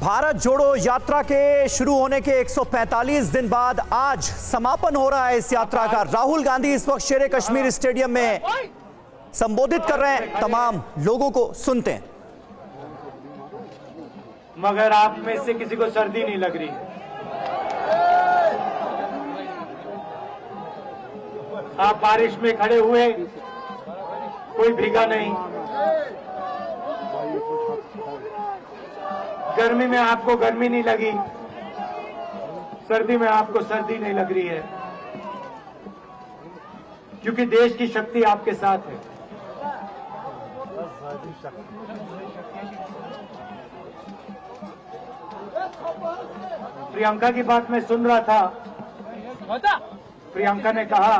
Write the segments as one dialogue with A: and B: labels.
A: भारत जोड़ो यात्रा के शुरू होने के 145 दिन बाद आज समापन हो रहा है इस यात्रा का। राहुल गांधी इस वक्त शेर कश्मीर स्टेडियम में संबोधित कर रहे हैं, तमाम लोगों को सुनते हैं।
B: मगर आप में से किसी को सर्दी नहीं लग रही। आप बारिश में खड़े हुए, कोई भीगा नहीं। गर्मी में आपको गर्मी नहीं लगी, सर्दी में आपको सर्दी नहीं लग रही है, क्योंकि देश की शक्ति आपके साथ है। प्रियंका की बात मैं सुन रहा था। प्रियंका ने कहा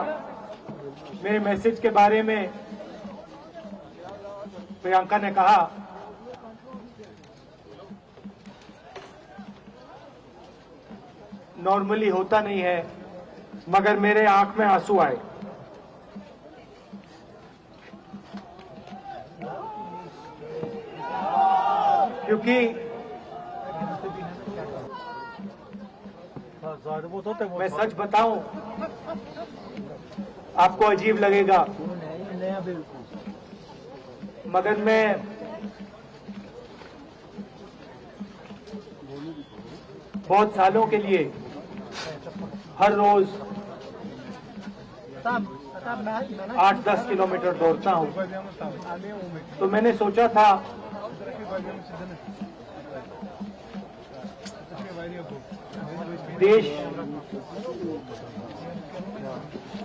B: मेरे मैसेज के बारे में, प्रियंका ने कहा नॉर्मली होता नहीं है, मगर मेरे आंख में आंसू आए। क्योंकि मैं सच बताऊं, आपको अजीब लगेगा, मगर मैं बहुत सालों के लिए हर रोज 8-10 किलोमीटर दौड़ता हूं। तो मैंने सोचा था देश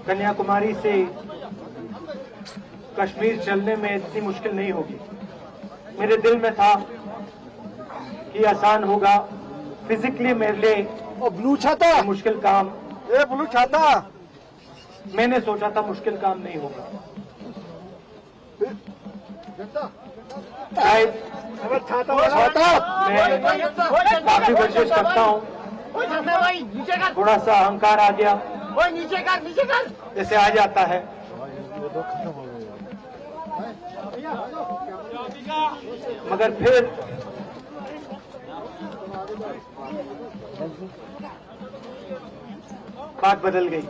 B: कन्याकुमारी से कश्मीर चलने में इतनी मुश्किल नहीं होगी। मेरे दिल में था कि आसान होगा, फिजिकली मेरे लिए
C: ब्लू छाता
B: मुश्किल काम,
C: ब्लू छाता
B: मैंने सोचा था मुश्किल काम नहीं होगा। मैं काफी कोशिश करता हूँ, थोड़ा सा अहंकार आ गया, जैसे आ जाता है। मगर फिर बात बदल गई।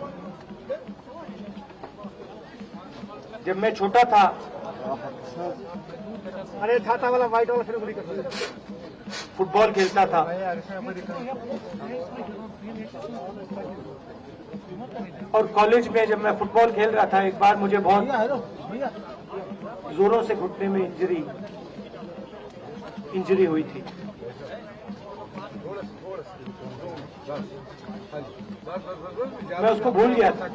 B: जब मैं छोटा था,
C: अरे छाता वाला व्हाइट वाला फिर
B: फुटबॉल खेलता था। और कॉलेज में जब मैं फुटबॉल खेल रहा था, एक बार मुझे बहुत जोरों से घुटने में इंजरी हुई थी। मैं उसको भूल गया था।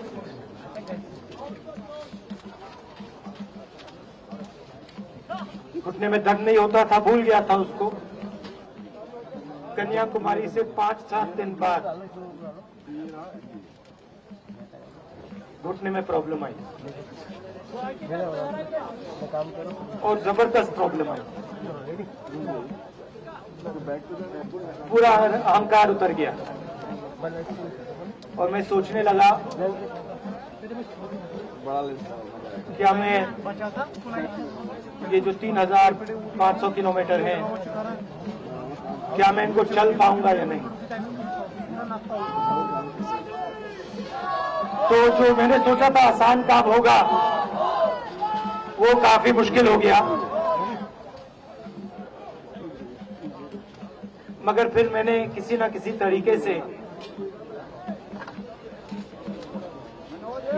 B: घुटने में दर्द नहीं होता था, भूल गया था उसको। कन्याकुमारी से 5-7 दिन बाद घुटने में प्रॉब्लम आई, और जबरदस्त प्रॉब्लम आई। पूरा अहंकार उतर गया और मैं सोचने लगा क्या मैं ये जो 3500 किलोमीटर है, क्या मैं इनको चल पाऊंगा या नहीं। तो जो मैंने सोचा था आसान काम होगा, वो काफी मुश्किल हो गया। मगर फिर मैंने किसी न किसी तरीके से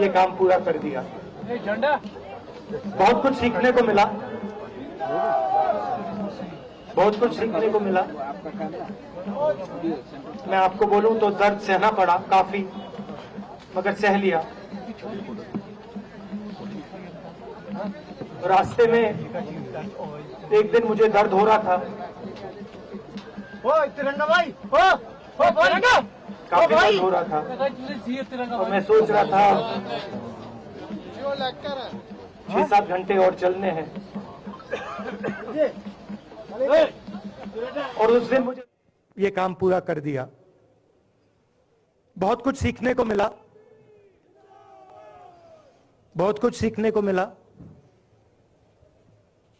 B: ये काम पूरा कर दिया। बहुत कुछ सीखने को मिला, बहुत कुछ सीखने को मिला। मैं आपको बोलूं तो दर्द सहना पड़ा काफी, मगर सह लिया। रास्ते में एक दिन मुझे दर्द हो रहा था,
C: तिरंगा भाई,
B: काफी दर्द हो रहा था, और मैं सोच रहा था 6-7 घंटे और चलने हैं। और उस दिन मुझे ये काम पूरा कर दिया। बहुत कुछ सीखने को मिला, बहुत कुछ सीखने को मिला।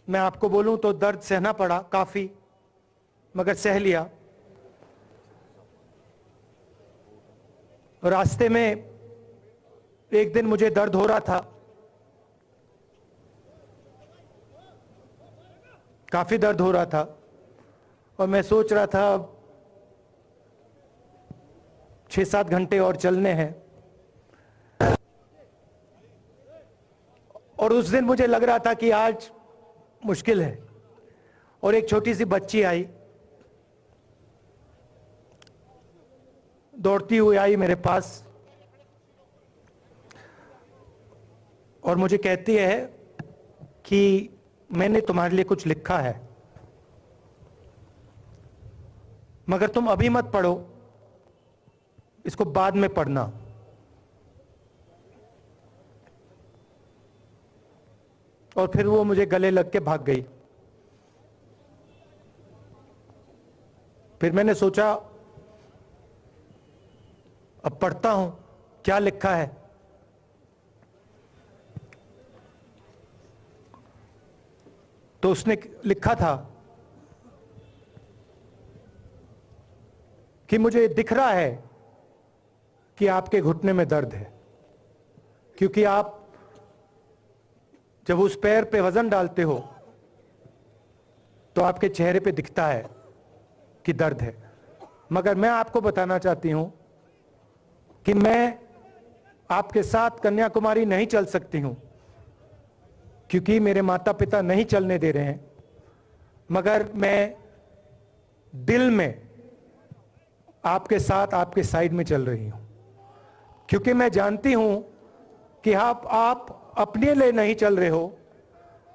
B: मैं आपको बोलूं तो दर्द सहना पड़ा काफी, मगर सह लिया।
D: रास्ते में एक दिन मुझे दर्द हो रहा था, काफी दर्द हो रहा था, और मैं सोच रहा था 6-7 घंटे और चलने हैं। और उस दिन मुझे लग रहा था कि आज मुश्किल है, और एक छोटी सी बच्ची आई, दौड़ती हुई आई मेरे पास, और मुझे कहती है कि मैंने तुम्हारे लिए कुछ लिखा है, मगर तुम अभी मत पढ़ो, इसको बाद में पढ़ना। और फिर वो मुझे गले लग के भाग गई। फिर मैंने सोचा अब पढ़ता हूं क्या लिखा है। तो उसने लिखा था कि मुझे दिख रहा है कि आपके घुटने में दर्द है, क्योंकि आप जब उस पैर पे वजन डालते हो तो आपके चेहरे पे दिखता है कि दर्द है। मगर मैं आपको बताना चाहती हूं कि मैं आपके साथ कन्याकुमारी नहीं चल सकती हूं, क्योंकि मेरे माता पिता नहीं चलने दे रहे हैं, मगर मैं दिल में आपके साथ, आपके साइड में चल रही हूं, क्योंकि मैं जानती हूं कि आप अपने लिए नहीं चल रहे हो,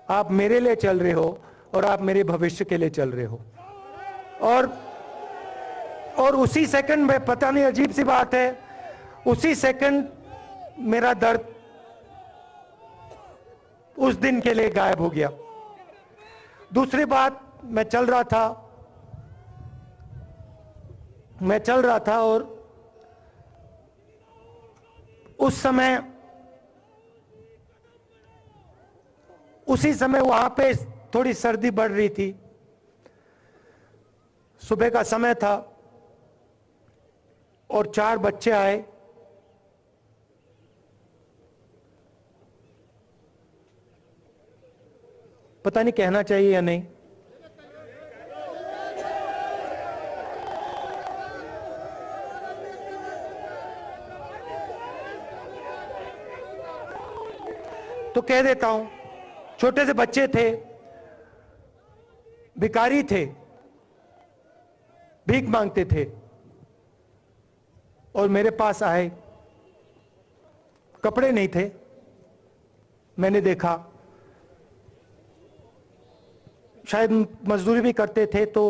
D: आप मेरे लिए चल रहे हो, और आप मेरे भविष्य के लिए चल रहे हो। और उसी सेकंड में, पता नहीं अजीब सी बात है, उसी सेकंड मेरा दर्द उस दिन के लिए गायब हो गया। दूसरी बात, मैं चल रहा था और उसी समय वहां पे थोड़ी सर्दी बढ़ रही थी। सुबह का समय था और 4 बच्चे आए। पता नहीं कहना चाहिए या नहीं। तो कह देता हूं, छोटे से बच्चे थे, भिखारी थे, भीख मांगते थे, और मेरे पास आए। कपड़े नहीं थे, मैंने देखा, शायद मजदूरी भी करते थे तो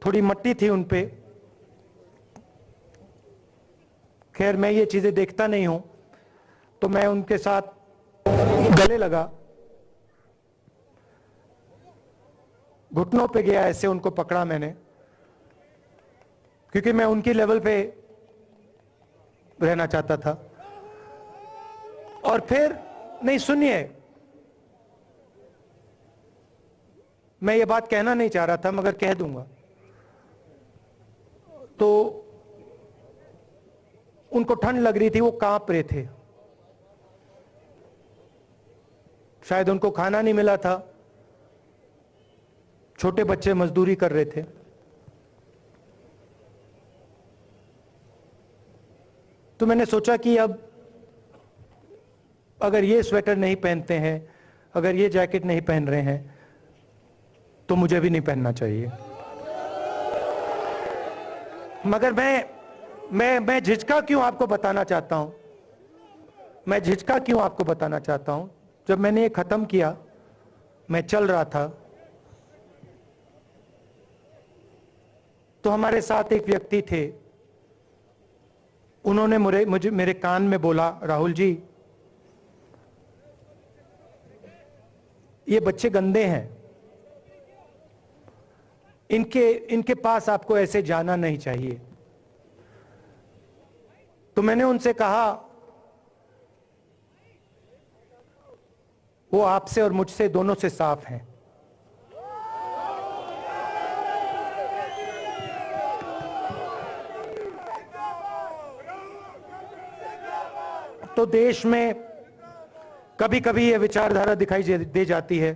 D: थोड़ी मट्टी थी उन पे। खैर, मैं ये चीजें देखता नहीं हूं, तो मैं उनके साथ गले लगा, घुटनों पे गया, ऐसे उनको पकड़ा मैंने, क्योंकि मैं उनकी लेवल पे रहना चाहता था। और फिर, नहीं सुनिए, मैं ये बात कहना नहीं चाह रहा था, मगर कह दूंगा। तो उनको ठंड लग रही थी, वो कांप रहे थे, शायद उनको खाना नहीं मिला था, छोटे बच्चे मजदूरी कर रहे थे। तो मैंने सोचा कि अब अगर ये स्वेटर नहीं पहनते हैं, अगर ये जैकेट नहीं पहन रहे हैं, तो मुझे भी नहीं पहनना चाहिए। मगर मैं झिझका क्यों आपको बताना चाहता हूं, मैं झिझका क्यों आपको बताना चाहता हूं। जब मैंने ये खत्म किया, मैं चल रहा था, तो हमारे साथ एक व्यक्ति थे, उन्होंने मेरे कान में बोला, राहुल जी, ये बच्चे गंदे हैं, इनके पास आपको ऐसे जाना नहीं चाहिए। तो मैंने उनसे कहा, वो आपसे और मुझसे दोनों से साफ हैं। तो देश में कभी कभी यह विचारधारा दिखाई दे जाती है